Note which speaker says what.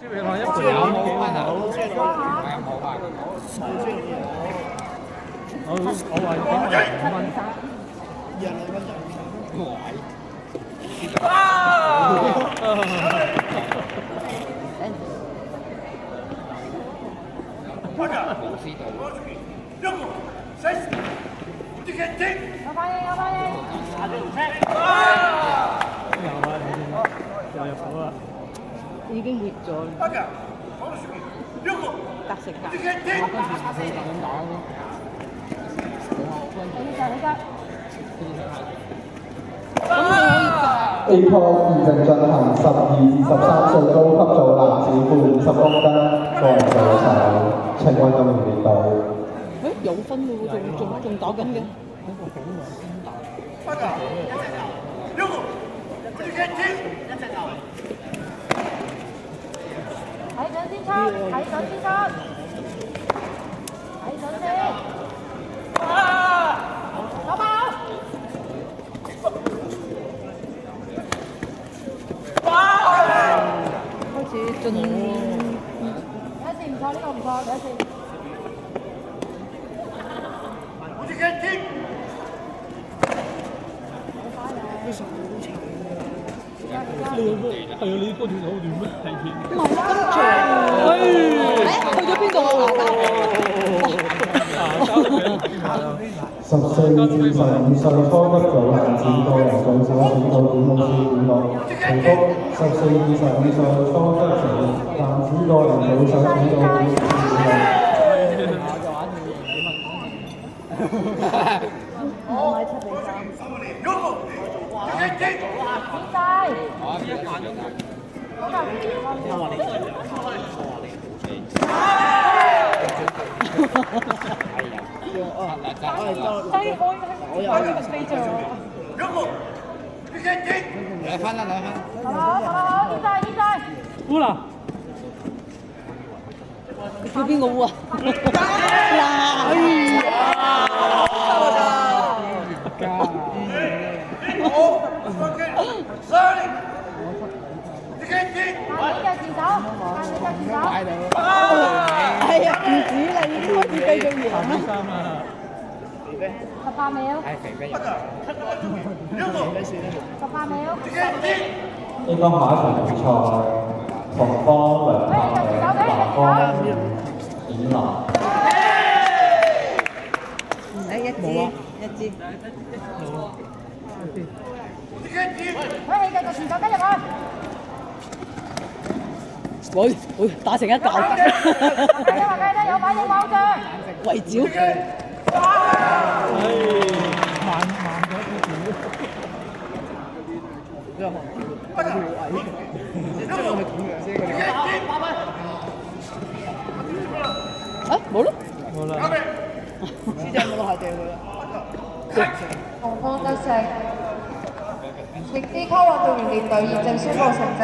Speaker 1: 即係話一盤有冇分啊？係啊，冇啊。我話點解5蚊？冇知道。
Speaker 2: 有反應，有反應。
Speaker 1: 又入到啦！
Speaker 3: 已經熱咗啦。格食格。
Speaker 1: 我嗰時4咁打咯。
Speaker 2: 好嘅，好嘅。
Speaker 4: A 波現正進行12至13歲高級組男子負50公斤個人組手，青軍今年年隊。
Speaker 3: 誒有分嘅喎，仲打緊嘅。
Speaker 2: 睇準先出，睇準先出，睇準先。攞爆！
Speaker 3: 開始進。
Speaker 2: 第一次唔錯，呢個唔錯，第一次。
Speaker 1: 係啊，你嗰條好短咩？係片。
Speaker 3: 唔係咁長。去咗邊度啊？14
Speaker 4: 至15歲初級組男子個人組小選到點舞師點落，重複14至15歲初級組男子個人組手選到點舞師點
Speaker 3: 我買7比3。
Speaker 1: 兩分啦，兩分。
Speaker 2: 好，現在。
Speaker 1: 烏啦！
Speaker 3: 叫邊個烏啊？嗱，係啊，唔止啦，已經開始繼續贏啦。
Speaker 2: 18秒。
Speaker 1: 係肥肥。
Speaker 2: 18秒。
Speaker 4: A 方下一場比賽，同方兩下嘅華方顯林。
Speaker 3: 一支。
Speaker 2: 喂，繼續前手跟入去。
Speaker 3: 會打成一嚿。
Speaker 2: 計得有反應冇嘅。
Speaker 3: 圍剿。
Speaker 1: 慢咗少少。
Speaker 3: 啊，冇咯。
Speaker 1: 冇啦。
Speaker 2: 同方得勝，直資級運動員列隊現正宣布成績。